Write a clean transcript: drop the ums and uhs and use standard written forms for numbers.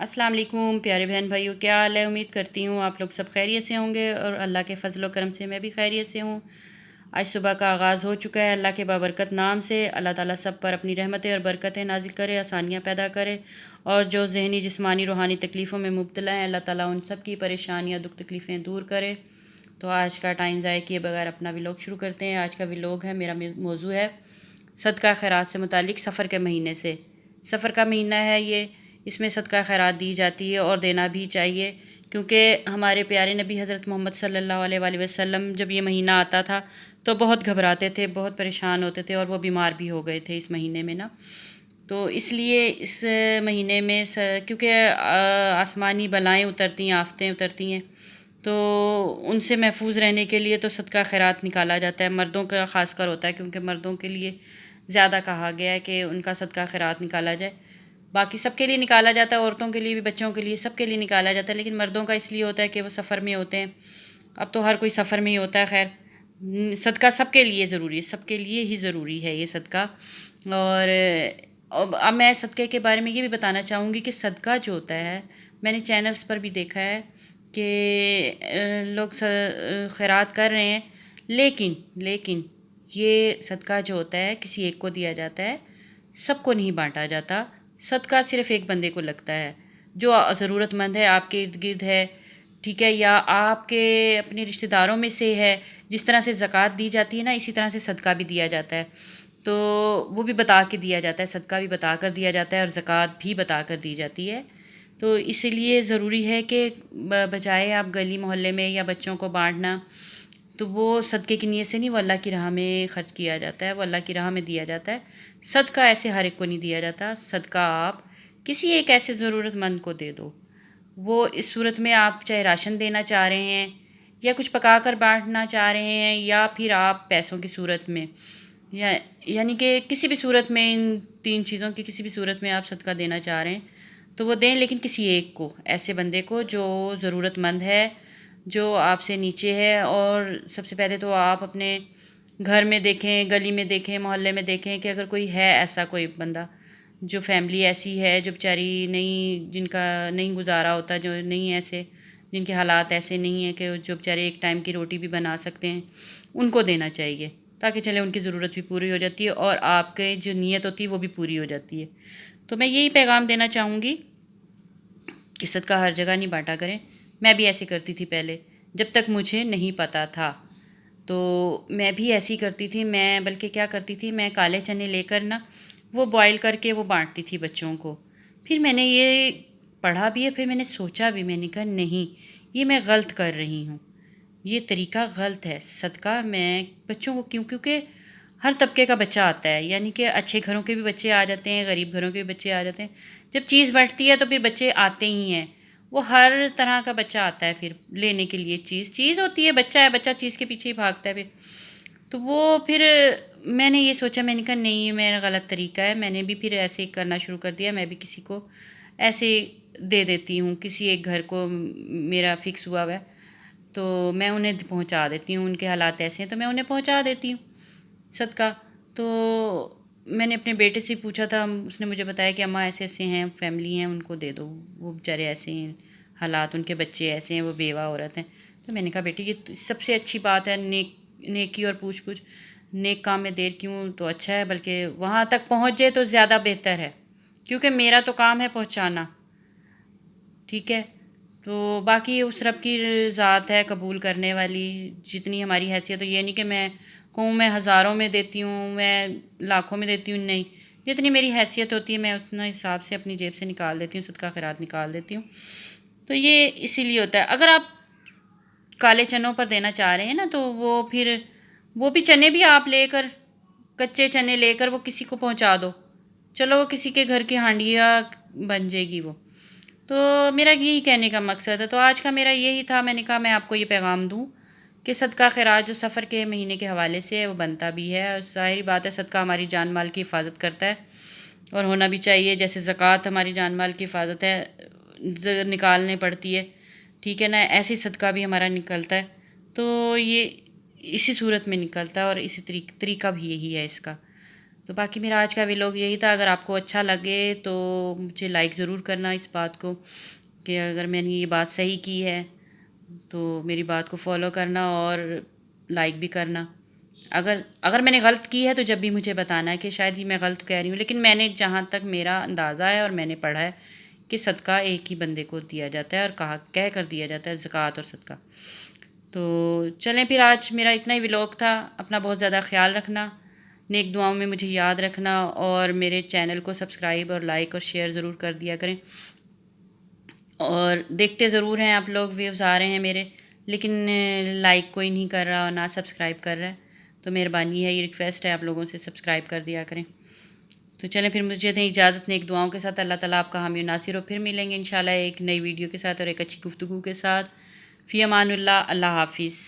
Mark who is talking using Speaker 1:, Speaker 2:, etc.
Speaker 1: السلام علیکم پیارے بہن بھائیوں، کیا حال ہے؟ امید کرتی ہوں آپ لوگ سب خیریت سے ہوں گے اور اللہ کے فضل و کرم سے میں بھی خیریت سے ہوں۔ آج صبح کا آغاز ہو چکا ہے۔ اللہ کے بابرکت نام سے اللہ تعالیٰ سب پر اپنی رحمتیں اور برکتیں نازل کرے، آسانیاں پیدا کرے، اور جو ذہنی جسمانی روحانی تکلیفوں میں مبتلا ہیں اللہ تعالیٰ ان سب کی پریشانیاں دکھ تکلیفیں دور کرے۔ تو آج کا ٹائم ضائع کیے بغیر اپنا ولاگ شروع کرتے ہیں۔ آج کا ولاگ ہے، میرا موضوع ہے صدقہ خیرات سے متعلق سفر کے مہینے سے۔ سفر کا مہینہ ہے یہ، اس میں صدقہ خیرات دی جاتی ہے اور دینا بھی چاہیے، کیونکہ ہمارے پیارے نبی حضرت محمد صلی اللہ علیہ وآلہ وسلم جب یہ مہینہ آتا تھا تو بہت گھبراتے تھے، بہت پریشان ہوتے تھے، اور وہ بیمار بھی ہو گئے تھے اس مہینے میں نا۔ تو اس لیے اس مہینے میں کیونکہ آسمانی بلائیں اترتی ہیں، آفتیں اترتی ہیں، تو ان سے محفوظ رہنے کے لیے تو صدقہ خیرات نکالا جاتا ہے۔ مردوں کا خاص کر ہوتا ہے، کیونکہ مردوں کے لیے زیادہ کہا گیا ہے کہ ان کا صدقہ خیرات نکالا جائے۔ باقی سب کے لیے نکالا جاتا ہے، عورتوں کے لیے بھی، بچوں کے لیے، سب کے لیے نکالا جاتا ہے، لیکن مردوں کا اس لیے ہوتا ہے کہ وہ سفر میں ہوتے ہیں۔ اب تو ہر کوئی سفر میں ہی ہوتا ہے، خیر صدقہ سب کے لیے ضروری ہے، سب کے لیے ہی ضروری ہے یہ صدقہ۔ اور اب میں صدقے کے بارے میں یہ بھی بتانا چاہوں گی کہ صدقہ جو ہوتا ہے، میں نے چینلز پر بھی دیکھا ہے کہ لوگ خیرات کر رہے ہیں، لیکن یہ صدقہ جو ہوتا ہے کسی ایک کو دیا جاتا ہے، سب کو نہیں بانٹا جاتا۔ صدقہ صرف ایک بندے کو لگتا ہے جو ضرورت مند ہے، آپ کے ارد گرد ہے، ٹھیک ہے، یا آپ کے اپنے رشتہ داروں میں سے ہے۔ جس طرح سے زکوٰۃ دی جاتی ہے نا، اسی طرح سے صدقہ بھی دیا جاتا ہے، تو وہ بھی بتا کے دیا جاتا ہے، صدقہ بھی بتا کر دیا جاتا ہے اور زکوٰۃ بھی بتا کر دی جاتی ہے۔ تو اس لیے ضروری ہے کہ بجائے آپ گلی محلے میں یا بچوں کو بانٹنا، تو وہ صدقے کی نیت سے نہیں، وہ اللہ کی راہ میں خرچ کیا جاتا ہے، وہ اللہ کی راہ میں دیا جاتا ہے۔ صدقہ ایسے ہر ایک کو نہیں دیا جاتا، صدقہ آپ کسی ایک ایسے ضرورت مند کو دے دو۔ وہ اس صورت میں آپ چاہے راشن دینا چاہ رہے ہیں، یا کچھ پکا کر بانٹنا چاہ رہے ہیں، یا پھر آپ پیسوں کی صورت میں، یعنی کہ کسی بھی صورت میں، ان تین چیزوں کی کسی بھی صورت میں آپ صدقہ دینا چاہ رہے ہیں تو وہ دیں، لیکن کسی ایک کو، ایسے بندے کو جو ضرورت مند ہے، جو آپ سے نیچے ہے۔ اور سب سے پہلے تو آپ اپنے گھر میں دیکھیں، گلی میں دیکھیں، محلے میں دیکھیں کہ اگر کوئی ہے ایسا کوئی بندہ، جو فیملی ایسی ہے جو بیچاری نہیں، جن کا نہیں گزارا ہوتا، جو نہیں ایسے، جن کے حالات ایسے نہیں ہیں کہ جو بیچارے ایک ٹائم کی روٹی بھی بنا سکتے ہیں، ان کو دینا چاہیے، تاکہ چلے ان کی ضرورت بھی پوری ہو جاتی ہے اور آپ کے جو نیت ہوتی ہے وہ بھی پوری ہو جاتی ہے۔ تو میں یہی پیغام دینا چاہوں گی کہ صدقہ ہر جگہ نہیں بانٹا کریں۔ میں بھی ایسے کرتی تھی پہلے، جب تک مجھے نہیں پتہ تھا تو میں بھی ایسی کرتی تھی۔ میں بلکہ کیا کرتی تھی، میں کالے چنے لے کر نا، وہ بوائل کر کے وہ بانٹتی تھی بچوں کو۔ پھر میں نے یہ پڑھا بھی ہے، پھر میں نے سوچا بھی، میں نے کہا نہیں، یہ میں غلط کر رہی ہوں، یہ طریقہ غلط ہے۔ صدقہ میں بچوں کو کیونکہ ہر طبقے کا بچہ آتا ہے، یعنی کہ اچھے گھروں کے بھی بچے آ جاتے ہیں، غریب گھروں کے بھی بچے آ جاتے ہیں۔ جب چیز بانٹتی ہے تو پھر بچے آتے ہی ہیں، وہ ہر طرح کا بچہ آتا ہے پھر لینے کے لیے۔ چیز ہوتی ہے، بچہ ہے، بچہ چیز کے پیچھے ہی بھاگتا ہے پھر۔ تو وہ پھر میں نے یہ سوچا، میں نے کہا نہیں، یہ میرا غلط طریقہ ہے۔ میں نے بھی پھر ایسے کرنا شروع کر دیا، میں بھی کسی کو ایسے دے دیتی ہوں، کسی ایک گھر کو میرا فکس ہوا ہوا ہے تو میں انہیں پہنچا دیتی ہوں، ان کے حالات ایسے ہیں تو میں انہیں پہنچا دیتی ہوں صدقہ۔ تو میں نے اپنے بیٹے سے پوچھا تھا، اس نے مجھے بتایا کہ اماں ایسے ایسے ہیں، فیملی ہیں، ان کو دے دو، وہ بیچارے ایسے ہیں، حالات ان کے بچے ایسے ہیں، وہ بیوہ عورت ہیں۔ تو میں نے کہا بیٹی یہ سب سے اچھی بات ہے، نیکی اور پوچھ پوچھ، نیک کام میں دیر کیوں تو اچھا ہے، بلکہ وہاں تک پہنچ جائے تو زیادہ بہتر ہے، کیونکہ میرا تو کام ہے پہنچانا، ٹھیک ہے۔ تو باقی اس رب کی ذات ہے قبول کرنے والی، جتنی ہماری حیثیت ہو، یہ نہیں کہ میں کہوں میں ہزاروں میں دیتی ہوں، میں لاکھوں میں دیتی ہوں، نہیں، جتنی میری حیثیت ہوتی ہے میں اتنا حساب سے اپنی جیب سے نکال دیتی ہوں، صدقہ خیرات نکال دیتی ہوں۔ تو یہ اسی لیے ہوتا ہے۔ اگر آپ کالے چنوں پر دینا چاہ رہے ہیں نا، تو وہ پھر وہ بھی چنے بھی آپ لے کر، کچے چنے لے کر وہ کسی کو پہنچا دو، چلو وہ کسی کے گھر کی ہانڈیاں بن جائے گی وہ۔ تو میرا یہی کہنے کا مقصد ہے۔ تو آج کا میرا یہی تھا، میں نے کہا میں آپ کو یہ پیغام دوں کہ صدقہ خیرات جو سفر کے مہینے کے حوالے سے ہے وہ بنتا بھی ہے، اور ظاہری بات ہے صدقہ ہماری جان مال کی حفاظت کرتا ہے اور ہونا بھی چاہیے، جیسے زکوٰۃ ہماری جان مال کی حفاظت ہے، نکالنے پڑتی ہے، ٹھیک ہے نا، ایسے ہی صدقہ بھی ہمارا نکلتا ہے۔ تو یہ اسی صورت میں نکلتا ہے اور اسی طریقہ بھی یہی ہے اس کا۔ تو باقی میرا آج کا ولاگ یہی تھا. اگر آپ کو اچھا لگے تو مجھے لائک ضرور کرنا اس بات کو کہ اگر میں نے یہ بات صحیح کی ہے تو میری بات کو فالو کرنا اور لائک بھی کرنا. اگر میں نے غلط کی ہے تو جب بھی مجھے بتانا ہے کہ شاید ہی میں غلط کہہ رہی ہوں، لیکن میں نے جہاں تک میرا اندازہ ہے اور میں نے پڑھا ہے کہ صدقہ ایک ہی بندے کو دیا جاتا ہے اور کہہ کر دیا جاتا ہے زکوٰۃ اور صدقہ. تو چلیں پھر آج میرا اتنا ہی ولاگ تھا. اپنا بہت زیادہ خیال رکھنا، نیک دعاؤں میں مجھے یاد رکھنا، اور میرے چینل کو سبسکرائب اور لائک اور شیئر ضرور کر دیا کریں. اور دیکھتے ضرور ہیں آپ لوگ، ویوز آ رہے ہیں میرے، لیکن لائک کوئی نہیں کر رہا اور نہ سبسکرائب کر رہا ہے. تو مہربانی ہے، یہ ریکویسٹ ہے آپ لوگوں سے، سبسکرائب کر دیا کریں. تو چلیں پھر مجھے دیں اجازت نیک دعاؤں کے ساتھ. اللہ تعالیٰ آپ کا حامی و ناصر ہو. پھر ملیں گے انشاءاللہ ایک نئی ویڈیو کے ساتھ اور ایک اچھی گفتگو کے ساتھ. فی امان اللہ. اللہ حافظ.